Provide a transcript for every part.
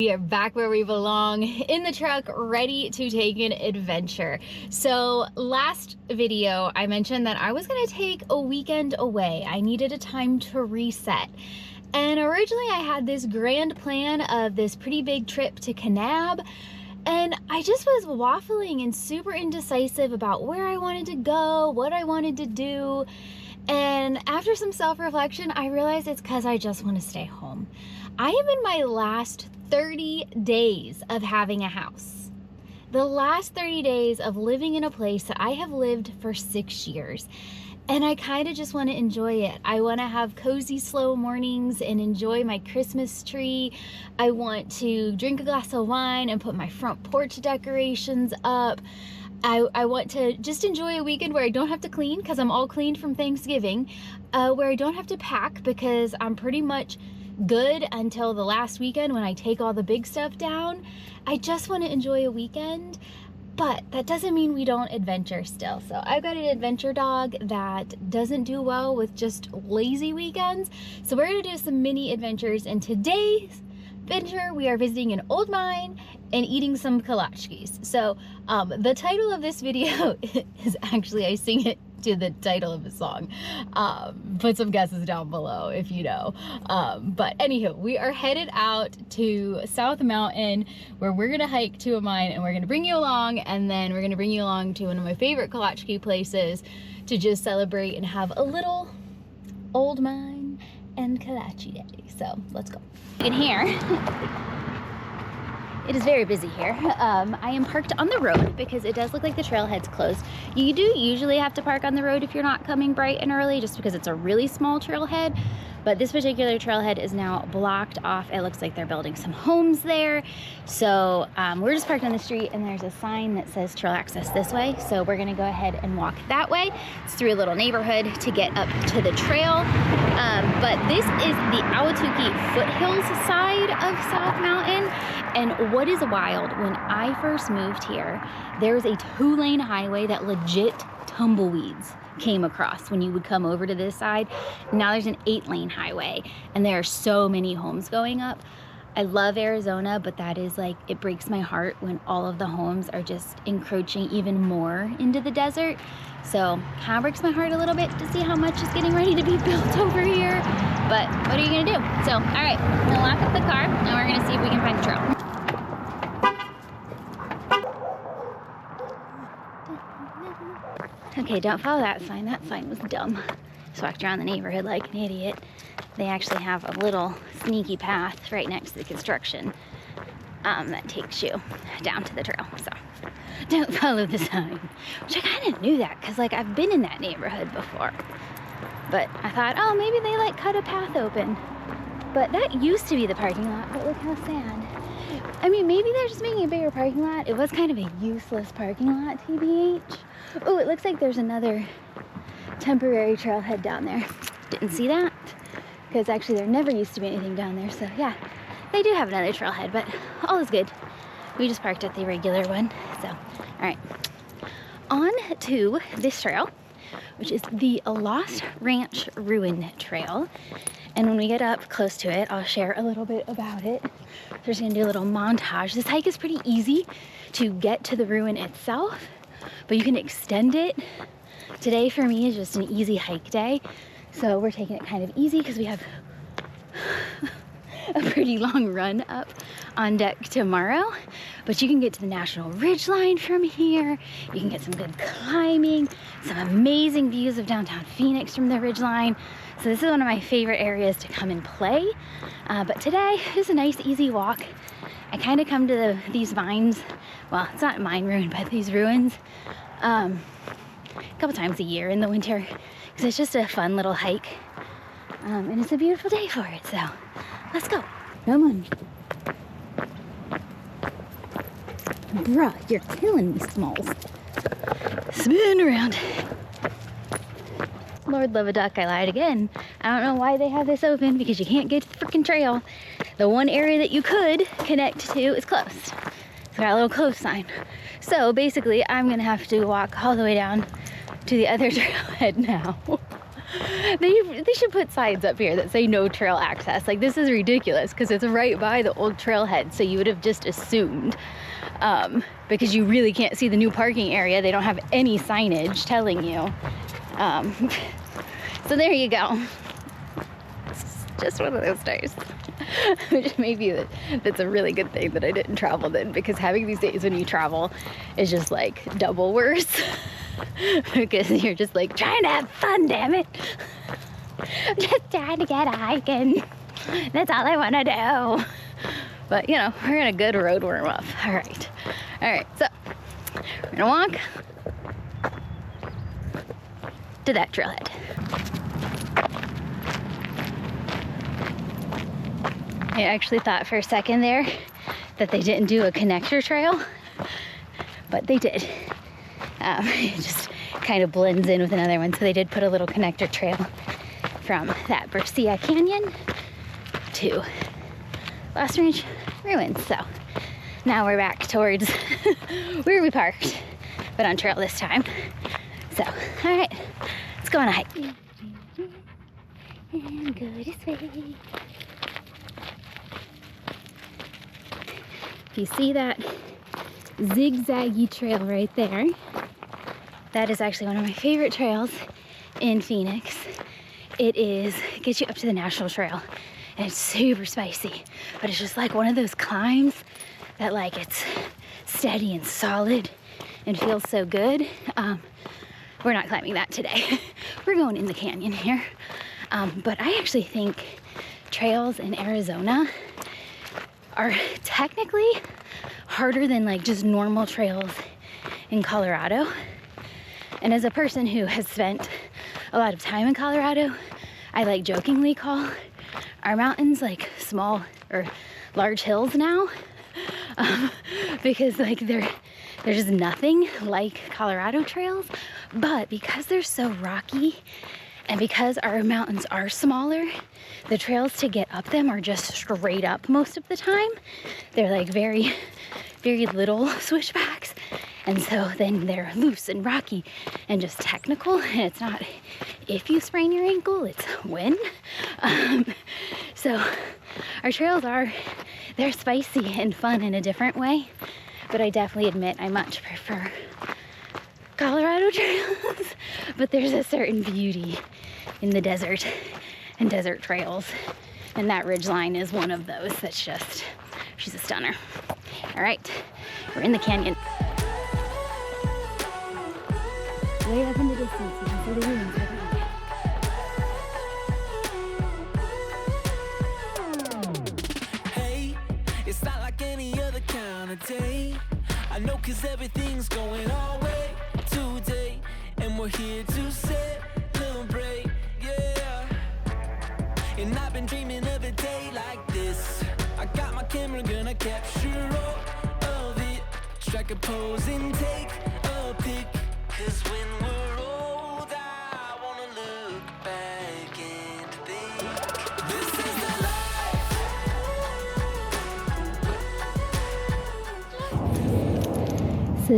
We are back where we belong, in the truck, ready to take an adventure. So last video, I mentioned that I was gonna take a weekend away. I needed a time to reset. And originally I had this grand plan of this pretty big trip to Kanab, and I just was waffling and super indecisive about where I wanted to go, what I wanted to do. And after some self-reflection, I realized it's because I just want to stay home. I am in my last 30 days of having a house. The last 30 days of living in a place that I have lived for 6 years. And I kind of just want to enjoy it. I want to have cozy, slow mornings and enjoy my Christmas tree. I want to drink a glass of wine and put my front porch decorations up. I want to just enjoy a weekend where I don't have to clean because I'm all cleaned from Thanksgiving, where I don't have to pack because I'm pretty much good until the last weekend when I take all the big stuff down. I just want to enjoy a weekend, but that doesn't mean we don't adventure still. So I've got an adventure dog that doesn't do well with just lazy weekends. So we're gonna do some mini adventures, and today's adventure we are visiting an old mine and eating some kolaches. So the title of this video is actually, I sing it to the title of the song. Put some guesses down below if you know. But anywho, we are headed out to South Mountain where we're gonna hike to a mine, and we're gonna bring you along, and then we're gonna bring you along to one of my favorite kolache places to just celebrate and have a little old mine and kolache day. So let's go. You can hear it is very busy here. I am parked on the road because it does look like the trailhead's closed. You do usually have to park on the road if you're not coming bright and early, just because it's a really small trailhead. But this particular trailhead is now blocked off. It looks like they're building some homes there. So we're just parked on the street, and there's a sign that says trail access this way. So we're gonna go ahead and walk that way. It's through a little neighborhood to get up to the trail. But this is the Ahwatukee foothills side of South Mountain. And what is wild, when I first moved here, there was a 2-lane highway that legit tumbleweeds came across when you would come over to this side. Now there's an 8-lane highway, and there are so many homes going up. I love Arizona, but that is like, it breaks my heart when all of the homes are just encroaching even more into the desert. So kind of breaks my heart a little bit to see how much is getting ready to be built over here. But what are you gonna do? So, all right, I'm gonna lock up the car, and we're gonna see if we can find the trail. Okay, don't follow that sign. That sign was dumb. Just walked around the neighborhood like an idiot. They actually have a little sneaky path right next to the construction that takes you down to the trail. So don't follow the sign. Which I kind of knew that because like I've been in that neighborhood before. But I thought, oh, maybe they like cut a path open. But that used to be the parking lot, but look how sad. I mean, maybe they're just making a bigger parking lot. It was kind of a useless parking lot, TBH. Oh, it looks like there's another temporary trailhead down there. Didn't see that, because actually there never used to be anything down there. So yeah, they do have another trailhead, but all is good. We just parked at the regular one. So, all right, on to this trail, which is the Lost Ranch Ruin Trail. And when we get up close to it, I'll share a little bit about it. So we're just gonna do a little montage. This hike is pretty easy to get to the ruin itself, but you can extend it. Today for me is just an easy hike day. So we're taking it kind of easy because we have a pretty long run up on deck tomorrow. But you can get to the National Ridgeline from here. You can get some good climbing, some amazing views of downtown Phoenix from the Ridgeline. So this is one of my favorite areas to come and play. But today is a nice easy walk. I kind of come to these vines, well, it's not mine ruin, but these ruins a couple times a year in the winter, because it's just a fun little hike. And it's a beautiful day for it, so let's go. Come on. Bruh, you're killing me, Smalls. Spin around. Lord love a duck, I lied again. I don't know why they have this open, because you can't get to the freaking trail. The one area that you could connect to is closed. It's got a little close sign. So basically, I'm gonna have to walk all the way down to the other trailhead now. They should put signs up here that say no trail access. Like, this is ridiculous because it's right by the old trailhead, so you would have just assumed. Because you really can't see the new parking area. They don't have any signage telling you. So there you go. It's just one of those days. Which maybe that's a really good thing that I didn't travel then, because having these days when you travel is just like double worse. Because you're just like trying to have fun, damn it. I'm just trying to get hiking. That's all I want to do. But you know, we're in a good road warm up. All right, so we're gonna walk to that trailhead. I actually thought for a second there that they didn't do a connector trail, but they did. It just kind of blends in with another one. So they did put a little connector trail from that Bercia Canyon to Lost Ranch ruins. So now we're back towards where we parked, but on trail this time. So, all right, let's go on a hike. And go this way. If you see that zigzaggy trail right there, that is actually one of my favorite trails in Phoenix. It gets you up to the National Trail, and it's super spicy, but it's just like one of those climbs that like it's steady and solid and feels so good. We're not climbing that today. We're going in the canyon here. But I actually think trails in Arizona are technically harder than like just normal trails in Colorado. And as a person who has spent a lot of time in Colorado, I like jokingly call our mountains like small or large hills now, because like they're just nothing like Colorado trails. But because they're so rocky and because our mountains are smaller, the trails to get up them are just straight up most of the time. They're like very, very little switchbacks. And so then they're loose and rocky and just technical. And it's not if you sprain your ankle, it's when. So our trails they're spicy and fun in a different way. But I definitely admit I much prefer Colorado trails. But there's a certain beauty in the desert and desert trails. And that ridgeline is one of those that's just, she's a stunner. All right, we're in the canyon. Way up in the distance, you can see the ruins behind you. Hey, it's not like any other kind of day. I know 'cause everything's going our way today, and we're here to celebrate, yeah. And I've been dreaming of a day like this. I got my camera, gonna capture all of it. Strike a pose and take a pic. 'Cause when we're old, I wanna look back and think this is the life. So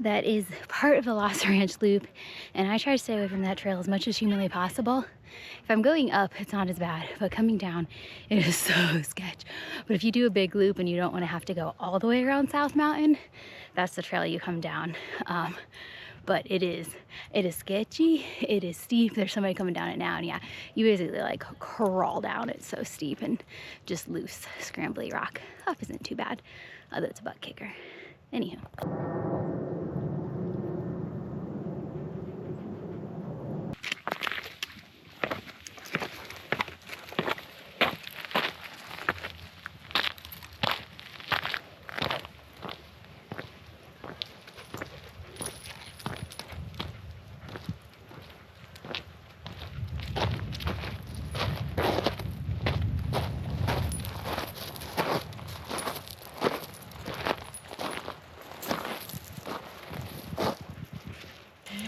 that is part of the Lost Ranch loop, and I try to stay away from that trail as much as humanly possible. If I'm going up, it's not as bad, but coming down, it is so sketch. But if you do a big loop and you don't want to have to go all the way around South Mountain, that's the trail you come down. But it is sketchy, it is steep. There's somebody coming down it now, and yeah, you basically like crawl down. It's so steep and just loose, scrambly rock. Up isn't too bad, although it's a butt kicker. Anywho.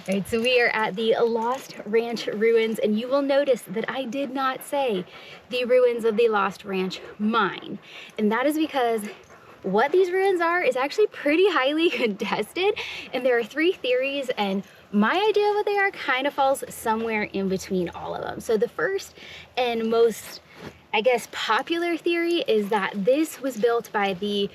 All right, so we are at the Lost Ranch ruins, and you will notice that I did not say the ruins of the Lost Ranch mine. And that is because what these ruins are is actually pretty highly contested, and there are 3 theories, and my idea of what they are kind of falls somewhere in between all of them. So the first and most, I guess, popular theory is that this was built by the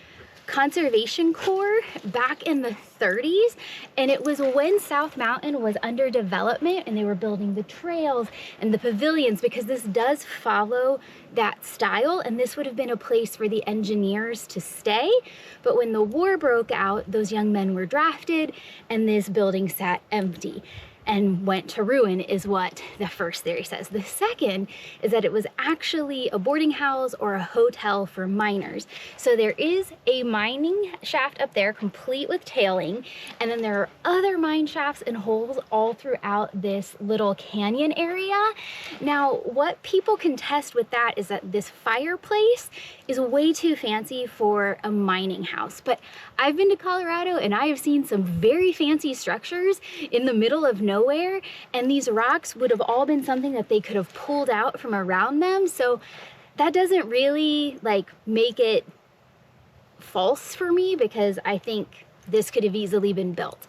Conservation Corps back in the 30s, and it was when South Mountain was under development and they were building the trails and the pavilions, because this does follow that style, and this would have been a place for the engineers to stay. But when the war broke out, those young men were drafted and this building sat empty and went to ruin, is what the first theory says. The second is that it was actually a boarding house or a hotel for miners. So there is a mining shaft up there complete with tailing, and then there are other mine shafts and holes all throughout this little canyon area. Now, what people contest with that is that this fireplace is way too fancy for a mining house. But I've been to Colorado and I have seen some very fancy structures in the middle of nowhere, and these rocks would have all been something that they could have pulled out from around them. So that doesn't really like make it false for me, because I think this could have easily been built.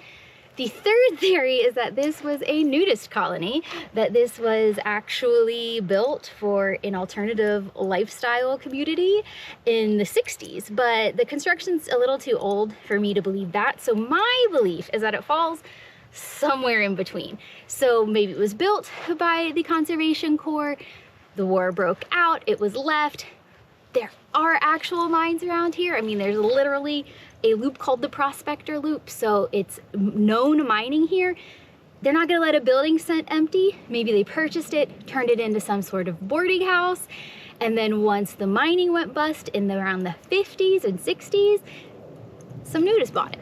The third theory is that this was a nudist colony, that this was actually built for an alternative lifestyle community in the 60s, but the construction's a little too old for me to believe that. So my belief is that it falls somewhere in between. So maybe it was built by the Conservation Corps, the war broke out, it was left. There are actual mines around here. I mean, there's literally a loop called the Prospector Loop, so it's known mining here. They're not gonna let a building sit empty. Maybe they purchased it, turned it into some sort of boarding house, and then once the mining went bust in around the 50s and 60s, some nudists bought it.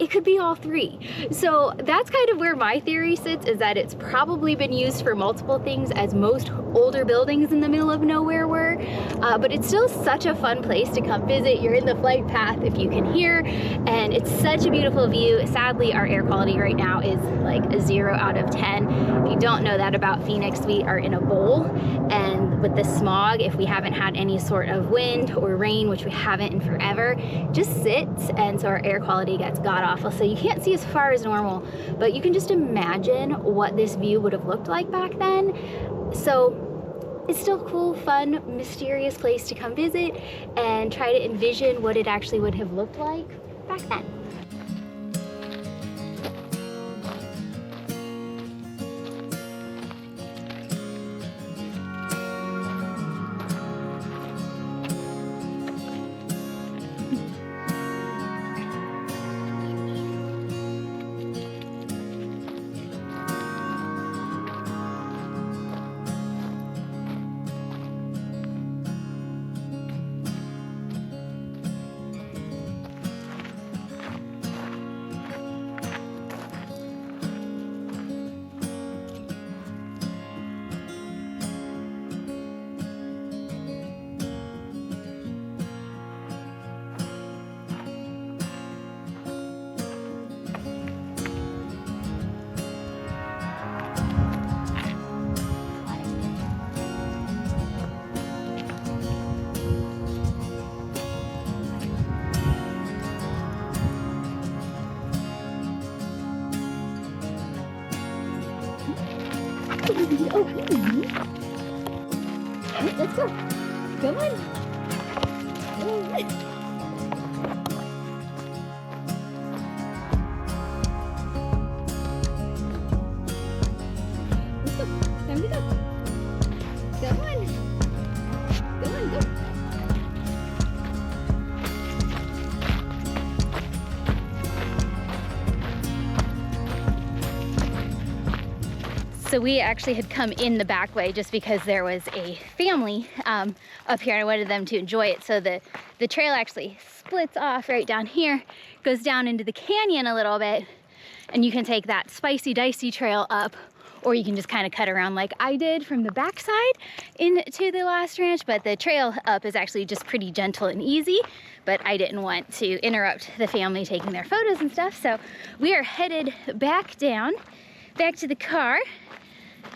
It could be all 3. So that's kind of where my theory sits, is that it's probably been used for multiple things, as most older buildings in the middle of nowhere were, but it's still such a fun place to come visit. You're in the flight path if you can hear, and it's such a beautiful view. Sadly, our air quality right now is like a 0 out of 10. If you don't know that about Phoenix, we are in a bowl, and with the smog, if we haven't had any sort of wind or rain, which we haven't in forever, just sits, and so our air quality gets god-awful. So you can't see as far as normal, but you can just imagine what this view would have looked like back then. So it's still a cool, fun, mysterious place to come visit and try to envision what it actually would have looked like back then. Oh, let's go. Come on. Let's go. Time to go. Come on. Come on, go. So we actually had come in the back way just because there was a family up here and I wanted them to enjoy it. So the trail actually splits off right down here, goes down into the canyon a little bit, and you can take that spicy, dicey trail up, or you can just kind of cut around like I did from the backside into the last ranch. But the trail up is actually just pretty gentle and easy, but I didn't want to interrupt the family taking their photos and stuff. So we are headed back down, back to the car.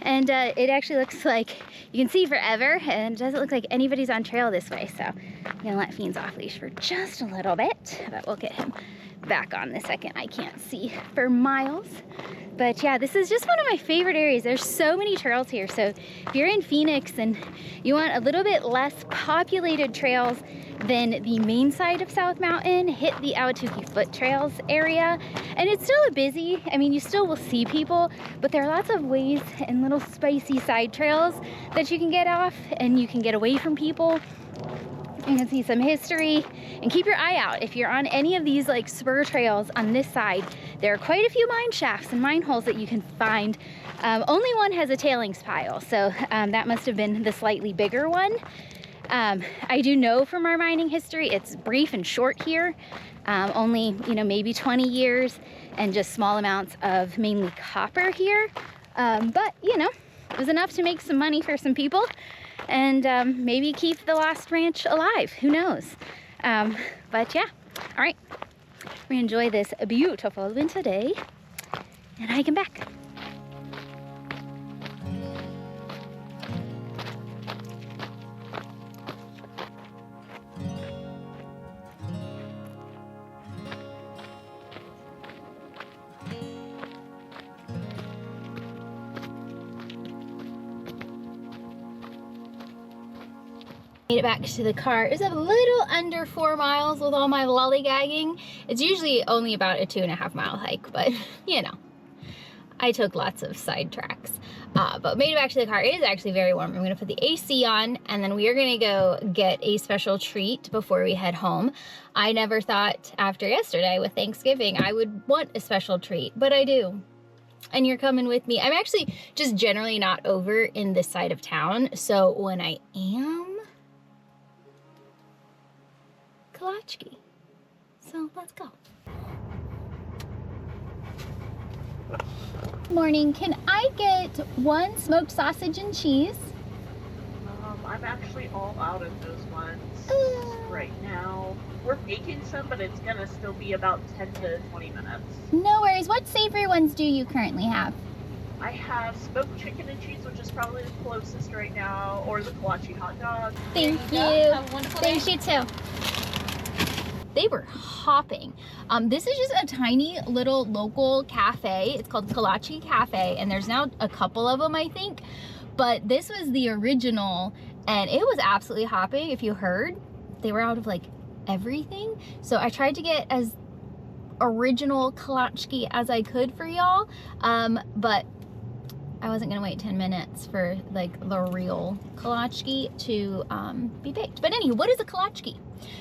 And it actually looks like you can see forever, and it doesn't look like anybody's on trail this way. So I'm gonna let Fiends off leash for just a little bit, but we'll get him back on the second I can't see for miles. But yeah, this is just one of my favorite areas. There's so many trails here. So if you're in Phoenix and you want a little bit less populated trails than the main side of South Mountain, hit the Ahwatukee Foot Trails area. And it's still busy. I mean, you still will see people, but there are lots of ways and little spicy side trails that you can get off, and you can get away from people. You can see some history, and keep your eye out. If you're on any of these like spur trails on this side, there are quite a few mine shafts and mine holes that you can find. Only one has a tailings pile, so that must have been the slightly bigger one. I do know from our mining history, it's brief and short here. Only, you know, maybe 20 years and just small amounts of mainly copper here. But, you know, it was enough to make some money for some people, and maybe keep the last ranch alive. Who knows? But yeah, all right. We enjoy this beautiful winter day, and I come back. Made it back to the car. It was a little under 4 miles with all my lollygagging. It's usually only about a 2.5 mile hike, but you know, I took lots of side tracks. But made it back to the car. It is actually very warm. I'm gonna put the AC on, and then we are gonna go get a special treat before we head home. I never thought after yesterday with Thanksgiving I would want a special treat, but I do. And you're coming with me. I'm actually just generally not over in this side of town, so when I am, Kolache. So let's go. Morning, can I get 1 smoked sausage and cheese? I'm actually all out of those ones right now. We're making some, but it's gonna still be about 10 to 20 minutes. No worries. What savory ones do you currently have? I have smoked chicken and cheese, which is probably the closest right now, or the Kolache hot dog. Thank you. Have a wonderful day. Thanks, you too. They were hopping. This is just a tiny little local cafe. It's called Kolache Cafe, and there's now a couple of them, I think. But this was the original, and it was absolutely hopping. If you heard, they were out of like everything. So I tried to get as original Kolache as I could for y'all, but I wasn't gonna wait 10 minutes for like the real Kolache to be baked. But anyway, what is a Kolache?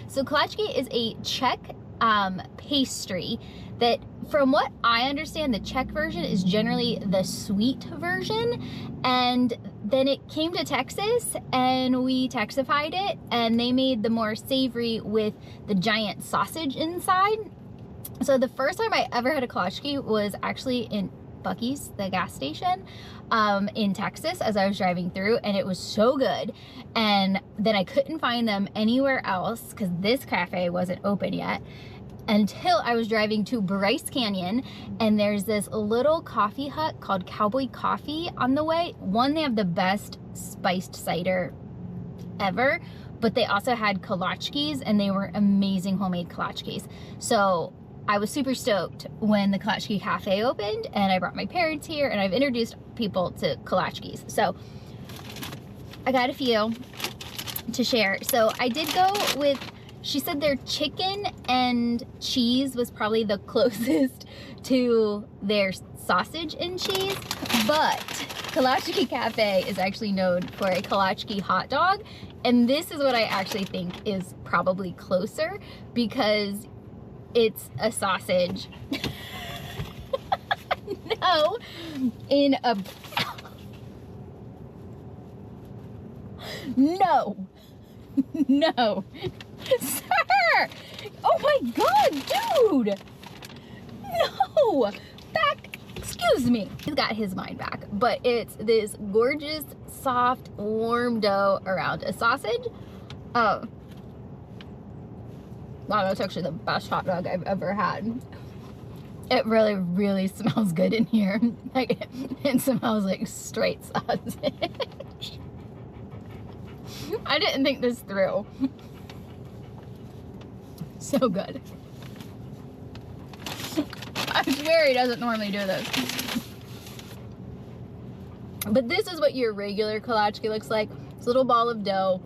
So Kolache is a Czech pastry that, from what I understand, the Czech version is generally the sweet version, and then it came to Texas and we Texified it, and they made the more savory with the giant sausage inside. So the first time I ever had a Kolache was actually in Buc-ee's, the gas station, in Texas, as I was driving through, and it was so good. And then I couldn't find them anywhere else because this cafe wasn't open yet, until I was driving to Bryce Canyon, and there's this little coffee hut called Cowboy Coffee on the way. One, they have the best spiced cider ever, but they also had kolaches, and they were amazing homemade kolaches. So I was super stoked when the Kolache Cafe opened, and I brought my parents here, and I've introduced people to kolaches. So I got a few to share. So I did go with, she said their chicken and cheese was probably the closest to their sausage and cheese, but Kolache Cafe is actually known for a Kolache hot dog, and this is what I actually think is probably closer, because it's a sausage. No, in a... No. No. Sir! Oh my God, dude! No! Back, excuse me. He's got his mind back, but it's this gorgeous, soft, warm dough around a sausage. Wow, that's actually the best hot dog I've ever had. It really, really smells good in here. Like, it smells like straight sausage. I didn't think this through. So good. I swear he doesn't normally do this. But this is what your regular kolache looks like. It's a little ball of dough.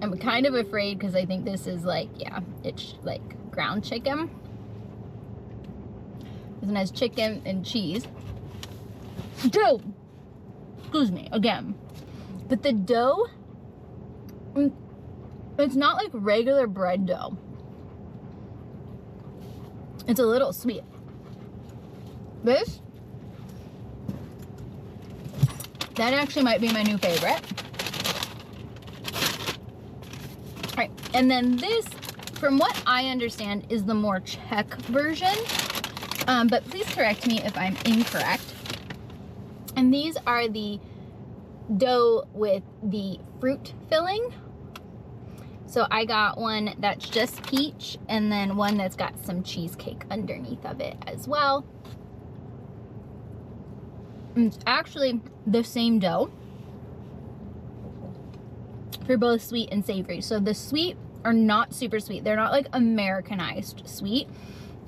I'm kind of afraid because I think this is like, yeah, it's like ground chicken. This one has chicken and cheese. Dough! Excuse me, again. But the dough, it's not like regular bread dough. It's a little sweet. This, that actually might be my new favorite. All right, and then this, from what I understand, is the more Czech version. But please correct me if I'm incorrect. And these are the dough with the fruit filling. So I got one that's just peach, and then one that's got some cheesecake underneath of it as well. And it's actually the same dough for both sweet and savory. So the sweet are not super sweet. They're not like Americanized sweet,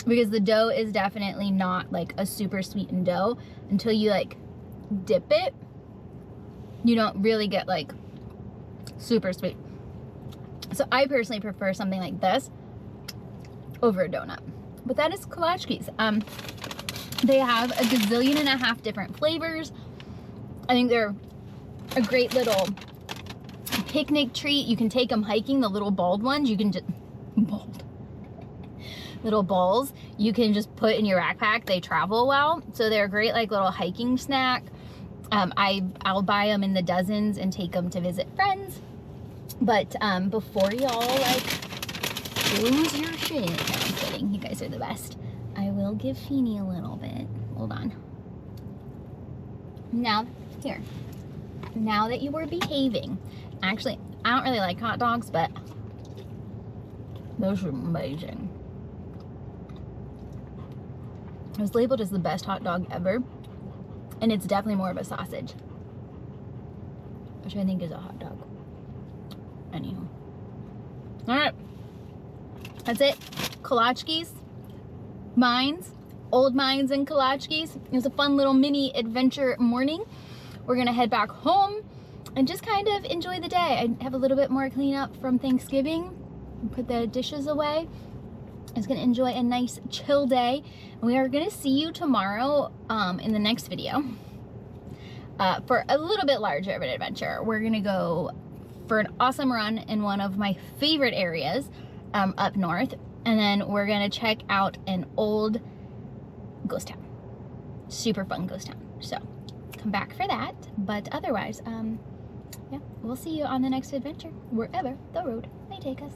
because the dough is definitely not like a super sweetened dough. Until you like dip it, you don't really get like super sweet. So I personally prefer something like this over a donut. But that is Kolaches. They have a gazillion and a half different flavors. I think they're a great little picnic treat. You can take them hiking, the little bald ones. You can just, little balls, you can just put in your backpack. They travel well. So they're a great like little hiking snack. I'll buy them in the dozens and take them to visit friends. But before y'all like lose your shit, no, I'm kidding, you guys are the best. I will give Feeny a little bit. Hold on. Now, here. Now that you were behaving. Actually, I don't really like hot dogs, but those are amazing. It was labeled as the best hot dog ever, and it's definitely more of a sausage, which I think is a hot dog. Anywho. Alright. That's it. Kolaches. Mines. Old Mines and Kolaches. It was a fun little mini adventure morning. We're gonna head back home and just kind of enjoy the day. I have a little bit more cleanup from Thanksgiving. Put the dishes away. I was gonna enjoy a nice chill day. And we are gonna see you tomorrow in the next video for a little bit larger of an adventure. We're gonna go for an awesome run in one of my favorite areas up north, and then we're gonna check out an old ghost town. Super fun ghost town. So come back for that, but otherwise yeah, we'll see you on the next adventure, wherever the road may take us.